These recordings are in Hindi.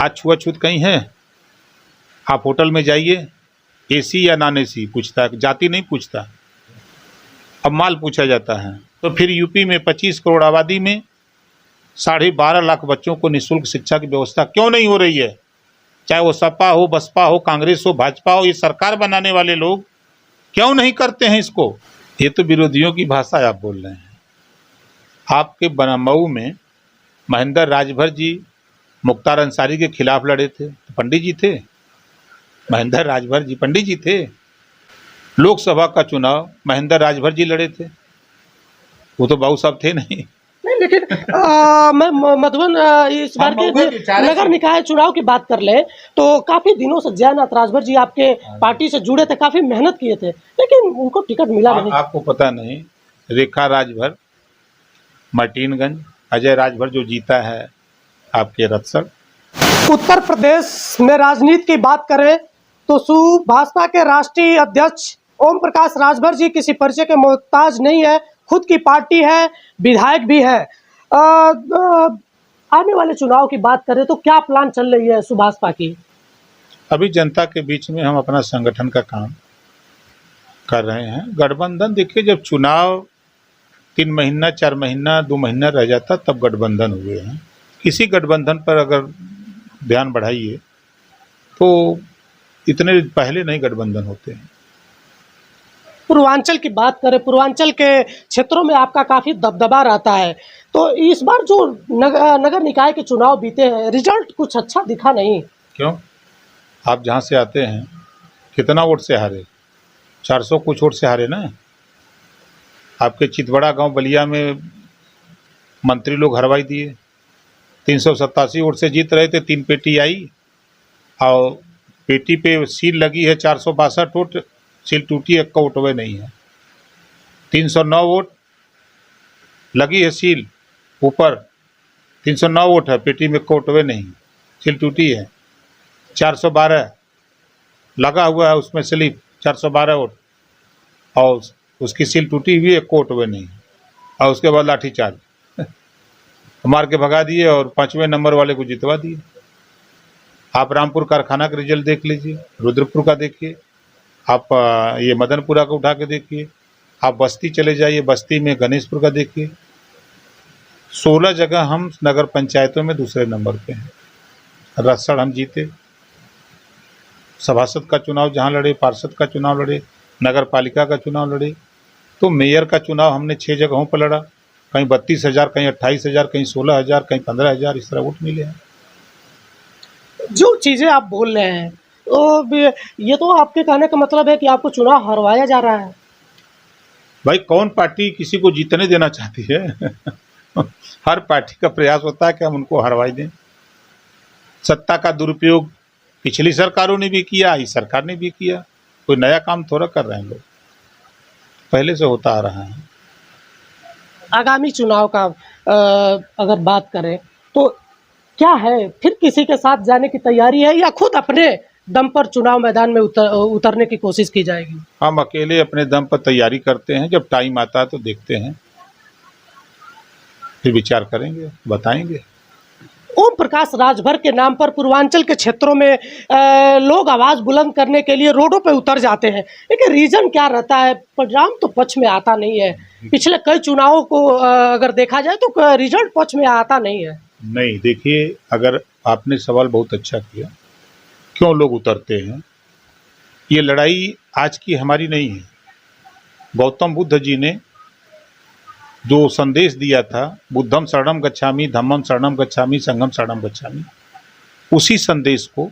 आज छुआछूत कहीं है? आप होटल में जाइए, एसी या नॉन एसी पूछता है, जाति नहीं पूछता, अब माल पूछा जाता है। तो फिर यूपी में 25 करोड़ आबादी में 12.5 लाख बच्चों को निःशुल्क शिक्षा की व्यवस्था क्यों नहीं हो रही है? चाहे वो सपा हो, बसपा हो, कांग्रेस हो, भाजपा हो, ये सरकार बनाने वाले लोग क्यों नहीं करते हैं इसको? ये तो विरोधियों की भाषा आप बोल रहे हैं। आपके मऊ में महेंद्र राजभर जी मुख्तार अंसारी के खिलाफ लड़े थे, तो पंडित जी थे। महेंद्र राजभर जी पंडित जी थे। लोकसभा का चुनाव महेंद्र राजभर जी लड़े थे, वो तो बाबू साहब थे नहीं। नहीं, लेकिन मैं मधुबन इस बार के नगर निकाय चुनाव की बात कर ले तो काफी दिनों से जयनाथ राजभर जी आपके पार्टी से जुड़े थे, काफी मेहनत किए थे, लेकिन उनको टिकट मिला नहीं। आपको पता नहीं, रेखा राजभर मार्टिनगंज, अजय राजभर जो जीता है आपके रत्सर। उत्तर प्रदेश में राजनीति की बात करें तो भाजपा के राष्ट्रीय अध्यक्ष ओम प्रकाश राजभर जी किसी परिचय के मोहताज नहीं है, खुद की पार्टी है, विधायक भी है। आने वाले चुनाव की बात करें तो क्या प्लान चल रही है भाजपा की? अभी जनता के बीच में हम अपना संगठन का काम कर रहे हैं। गठबंधन देखिए, जब चुनाव 3 महीना, 4 महीना, 2 महीना रह जाता तब गठबंधन हुए हैं। किसी गठबंधन पर अगर ध्यान बढ़ाइए तो इतने पहले नहीं गठबंधन होते हैं। पूर्वांचल की बात करें, पूर्वांचल के क्षेत्रों में आपका काफ़ी दबदबा रहता है, तो इस बार जो नगर निकाय के चुनाव बीते हैं, रिजल्ट कुछ अच्छा दिखा नहीं। क्यों? आप जहाँ से आते हैं कितना वोट से हारे? 400 कुछ वोट से हारे ना। आपके चितबड़ा गांव बलिया में मंत्री लोग हरवाई दिए, 387 वोट से जीत रहे थे, 3 पेटी आई और पेटी पे सील लगी है 462 वोट, सील टूटी, एक का वोटवे नहीं है। 309 वोट लगी है सील ऊपर, 309 वोट है, पेटी में वोटवे नहीं, सील टूटी है। 412 लगा हुआ है उसमें स्लिप, 412 वोट, और उसकी सील टूटी हुई है, एक वोटवे नहीं, और उसके बाद लाठीचार्ज मार के भगा दिए और 5वें नंबर वाले को जितवा दिए। आप रामपुर कारखाना का रिजल्ट देख लीजिए, रुद्रपुर का देखिए, आप ये मदनपुरा का उठा के देखिए, आप बस्ती चले जाइए, बस्ती में गणेशपुर का देखिए। 16 जगह हम नगर पंचायतों में दूसरे नंबर पे हैं। रसड़ हम जीते, सभासद का चुनाव जहाँ लड़े, पार्षद का चुनाव लड़े, नगर पालिका का चुनाव लड़े, तो मेयर का चुनाव हमने 6 जगहों पर लड़ा। कहीं 32,000, कहीं 28,000, कहीं 16,000, कहीं 15,000 इस तरह वोट मिले हैं। जो चीज़ें आप बोल रहे हैं तो ये तो आपके कहने का मतलब है कि आपको चुनाव हरवाया जा रहा है। भाई, कौन पार्टी किसी को जीतने देना चाहती है? हर पार्टी का प्रयास होता है कि हम उनको हरवाई दें। सत्ता का दुरुपयोग पिछली सरकारों ने भी किया, इस सरकार ने भी किया, कोई नया काम थोड़ा कर रहे हैं लोग, पहले से होता आ रहा है। आगामी चुनाव का अगर बात करें तो क्या है, फिर किसी के साथ जाने की तैयारी है या खुद अपने दम पर चुनाव मैदान में उतरने की कोशिश की जाएगी? हम अकेले अपने दम पर तैयारी करते हैं, जब टाइम आता है तो देखते हैं, फिर विचार करेंगे, बताएंगे। ओम प्रकाश राजभर के नाम पर पूर्वांचल के क्षेत्रों में लोग आवाज़ बुलंद करने के लिए रोडों पे उतर जाते हैं, लेकिन रीज़न क्या रहता है? परिणाम तो पक्ष में आता नहीं है। पिछले कई चुनावों को अगर देखा जाए तो रिजल्ट पक्ष में आता नहीं है। नहीं, देखिए, अगर आपने सवाल बहुत अच्छा किया, क्यों लोग उतरते हैं? ये लड़ाई आज की हमारी नहीं है। गौतम बुद्ध जी ने जो संदेश दिया था, बुद्धम शरणम गच्छामि, धम्मम शरणम गच्छामि, संघम शरणम गच्छामि, उसी संदेश को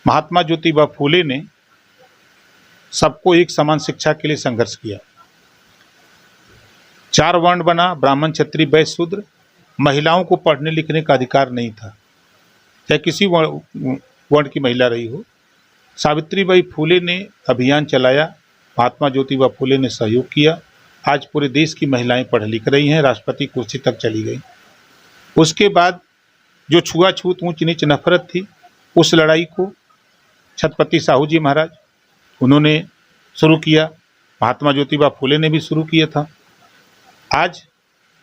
महात्मा ज्योतिबा फूले ने सबको एक समान शिक्षा के लिए संघर्ष किया। 4 वर्ण बना, ब्राह्मण, क्षत्रिय, वैश्य, शूद्र। महिलाओं को पढ़ने लिखने का अधिकार नहीं था, चाहे किसी वर्ण की महिला रही हो। सावित्रीबाई फूले ने अभियान चलाया, महात्मा ज्योतिबा फूले ने सहयोग किया। आज पूरे देश की महिलाएं पढ़ लिख रही हैं, राष्ट्रपति कुर्सी तक चली गई। उसके बाद जो छुआछूत, ऊंच नीच, नफरत थी, उस लड़ाई को छत्रपति साहू जी महाराज उन्होंने शुरू किया, महात्मा ज्योतिबा फूले ने भी शुरू किया था। आज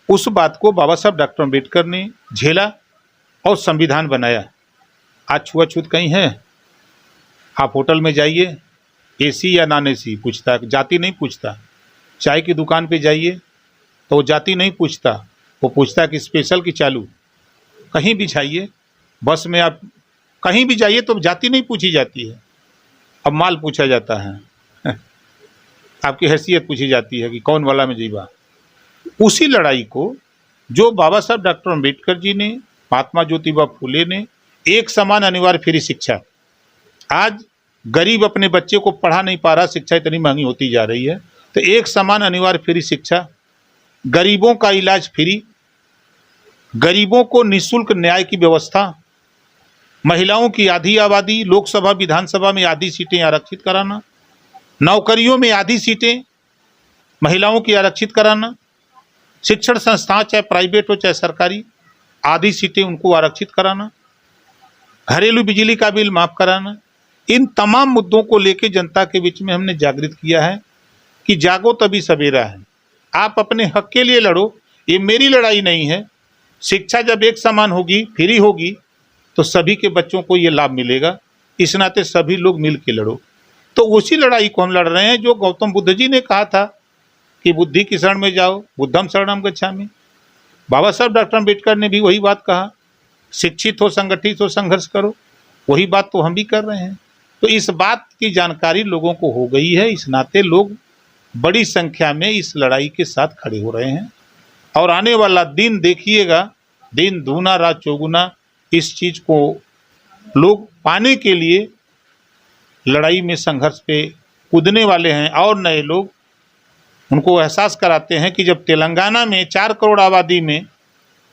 उस बात को बाबा साहब डॉक्टर अम्बेडकर ने झेला और संविधान बनाया। आज छुआछूत कहीं है? आप होटल में जाइए, एसी या नॉन एसी पूछता है, जाति नहीं पूछता। चाय की दुकान पे जाइए तो वो जाति नहीं पूछता, वो पूछता है कि स्पेशल की चालू। कहीं भी जाइए, बस में आप कहीं भी जाइए तो जाति नहीं पूछी जाती है, अब माल पूछा जाता है आपकी हैसियत पूछी जाती है कि कौन वाला में जीवा। उसी लड़ाई को जो बाबा साहब डॉक्टर अम्बेडकर जी ने, महात्मा ज्योतिबा फूले ने, एक समान अनिवार्य फ्री शिक्षा, आज गरीब अपने बच्चे को पढ़ा नहीं पा रहा, शिक्षा इतनी महंगी होती जा रही है, तो एक समान अनिवार्य फ्री शिक्षा, गरीबों का इलाज फ्री, गरीबों को निःशुल्क न्याय की व्यवस्था, महिलाओं की आधी आबादी, लोकसभा विधानसभा में आधी सीटें आरक्षित कराना, नौकरियों में आधी सीटें महिलाओं की आरक्षित कराना, शिक्षण संस्थान चाहे प्राइवेट हो चाहे सरकारी, आधी सीटें उनको आरक्षित कराना, घरेलू बिजली का बिल माफ कराना। इन तमाम मुद्दों को लेकर जनता के बीच में हमने जागृत किया है कि जागो तभी सवेरा है, आप अपने हक के लिए लड़ो, ये मेरी लड़ाई नहीं है। शिक्षा जब एक समान होगी, फ्री होगी, तो सभी के बच्चों को ये लाभ मिलेगा, इस नाते सभी लोग मिल के लड़ो। तो उसी लड़ाई को हम लड़ रहे हैं जो गौतम बुद्ध जी ने कहा था कि बुद्धि की शरण में जाओ, बुद्धम शरणम गच्छामि। बाबा साहब डॉक्टर अम्बेडकर ने भी वही बात कहा, शिक्षित हो, संगठित हो, संघर्ष करो। वही बात तो हम भी कर रहे हैं। तो इस बात की जानकारी लोगों को हो गई है, इस नाते लोग बड़ी संख्या में इस लड़ाई के साथ खड़े हो रहे हैं। और आने वाला दिन देखिएगा, दिन दूना रात चौगुना, इस चीज़ को लोग पाने के लिए लड़ाई में संघर्ष पे कूदने वाले हैं। और नए लोग उनको एहसास कराते हैं कि जब तेलंगाना में 4 करोड़ आबादी में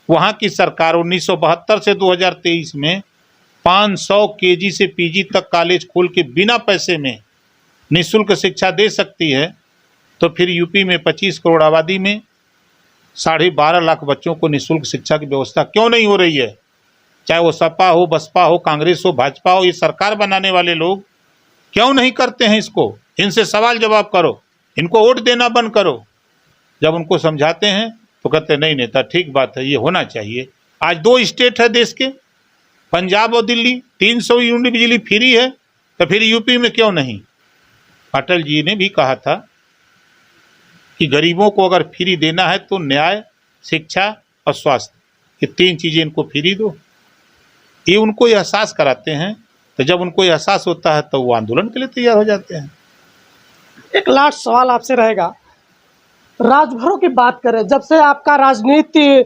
वहाँ की सरकार 1972 से 2023 में 500 केजी से पीजी तक कॉलेज खोल के बिना पैसे में निःशुल्क शिक्षा दे सकती है, तो फिर यूपी में 25 करोड़ आबादी में 12.5 लाख बच्चों को निःशुल्क शिक्षा की व्यवस्था क्यों नहीं हो रही है? चाहे वो सपा हो, बसपा हो, कांग्रेस हो, भाजपा हो, ये सरकार बनाने वाले लोग क्यों नहीं करते हैं इसको? इनसे सवाल जवाब करो, इनको वोट देना बंद करो। जब उनको समझाते हैं तो कहते नहीं नेता, ठीक बात है, ये होना चाहिए। आज 2 स्टेट है देश के, पंजाब और दिल्ली, 300 यूनिट बिजली फ्री है, तो फिर यूपी में क्यों नहीं? अटल जी ने भी कहा था कि गरीबों को अगर फ्री देना है तो न्याय, शिक्षा और स्वास्थ्य, ये 3 चीज़ें इनको फ्री दो। ये उनको एहसास कराते हैं, तो जब उनको एहसास होता है तो वो आंदोलन के लिए तैयार हो जाते हैं। एक लास्ट सवाल आपसे रहेगा, राजभरों की बात करें, जब से आपका राजनीति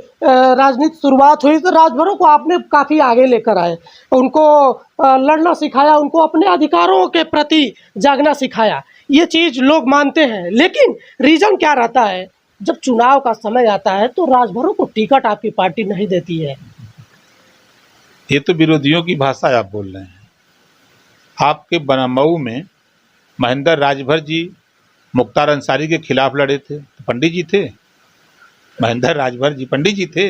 शुरुआत हुई तो राजभरों को आपने काफ़ी आगे लेकर आए, उनको लड़ना सिखाया, उनको अपने अधिकारों के प्रति जागना सिखाया। ये चीज़ लोग मानते हैं, लेकिन रीज़न क्या रहता है, जब चुनाव का समय आता है तो राजभरों को टिकट आपकी पार्टी नहीं देती है? ये तो विरोधियों की भाषा आप बोल रहे हैं। आपके बनमऊ में महेंद्र राजभर जी मुख्तार अंसारी के खिलाफ लड़े थे, तो पंडित जी थे। महेंद्र राजभर जी पंडित जी थे।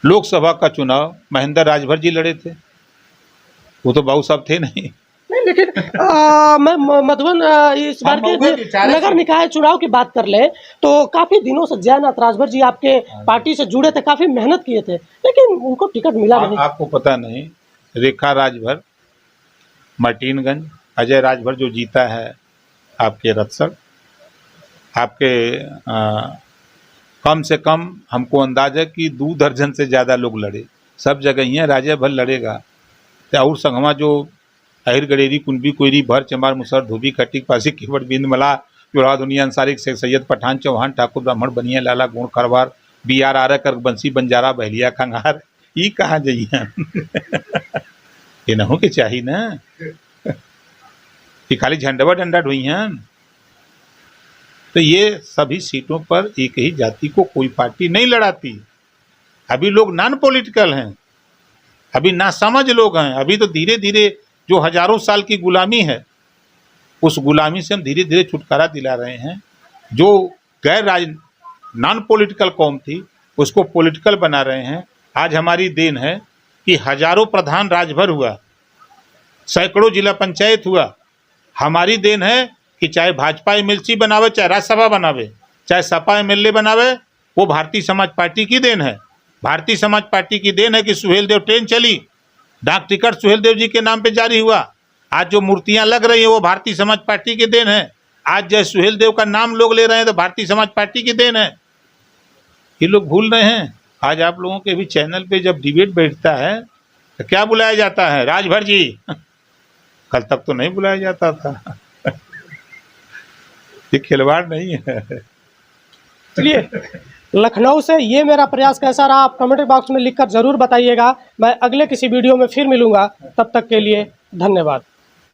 लोकसभा का चुनाव महेंद्र राजभर जी लड़े थे, वो तो बाबू साहब थे नहीं। नहीं, लेकिन मैं मधुबन इस बार के नगर निकाय चुनाव की बात कर ले तो काफ़ी दिनों से जयनाथ राजभर जी आपके पार्टी से जुड़े थे, काफ़ी मेहनत किए थे, लेकिन उनको टिकट मिला नहीं। आपको पता नहीं, रेखा राजभर मर्टिनगंज, अजय राजभर जो जीता है आपके रत्सर, आपके कम से कम हमको अंदाज़ है कि 2 दर्जन से ज़्यादा लोग लड़े, सब जगह ही हैं। राजा भर लड़ेगा तो और संगमा जो अहिर गडेरी कुंबी कोयरी भर चमार मुसर धोबी खटिक पासी केवट बिंद मला जोड़ा दुनिया अंसारी शेख सैयद पठान चौहान ठाकुर ब्राह्मण बनिया लाला गुण खरवार BR आरक कर बंसी बंजारा बहलिया खंगार, ये कहाँ जाइए ये न हो के चाहिए ना कि खाली झंडवा डंडा ढोई हैं। तो ये सभी सीटों पर एक ही जाति को कोई पार्टी नहीं लड़ाती। अभी लोग नॉन पॉलिटिकल हैं, अभी नासमझ लोग हैं। अभी तो धीरे धीरे जो हजारों साल की गुलामी है, उस गुलामी से हम धीरे धीरे छुटकारा दिला रहे हैं। जो नॉन पॉलिटिकल कौम थी उसको पॉलिटिकल बना रहे हैं। आज हमारी देन है कि हजारों प्रधान राजभर हुआ, सैकड़ों जिला पंचायत हुआ। हमारी देन है कि चाहे भाजपा MLC बनावे, चाहे राज्यसभा बनावे, चाहे सपा MLA बनावे, वो भारतीय समाज पार्टी की देन है। भारतीय समाज पार्टी की देन है कि सुहेल देव ट्रेन चली, डाक टिकट सुहेल देव जी के नाम पे जारी हुआ। आज जो मूर्तियां लग रही है वो भारतीय समाज पार्टी की देन है। आज जय सुहेल देव का नाम लोग ले रहे हैं तो भारतीय समाज पार्टी की देन है। ये लोग भूल रहे हैं। आज आप लोगों के भी चैनल पे जब डिबेट बैठता है तो क्या बुलाया जाता है? राजभर जी। कल तक तो नहीं बुलाया जाता था। ये खिलवाड़ नहीं है। चलिए, लखनऊ से ये मेरा प्रयास कैसा रहा आप कमेंट बॉक्स में लिखकर ज़रूर बताइएगा। मैं अगले किसी वीडियो में फिर मिलूंगा, तब तक के लिए धन्यवाद।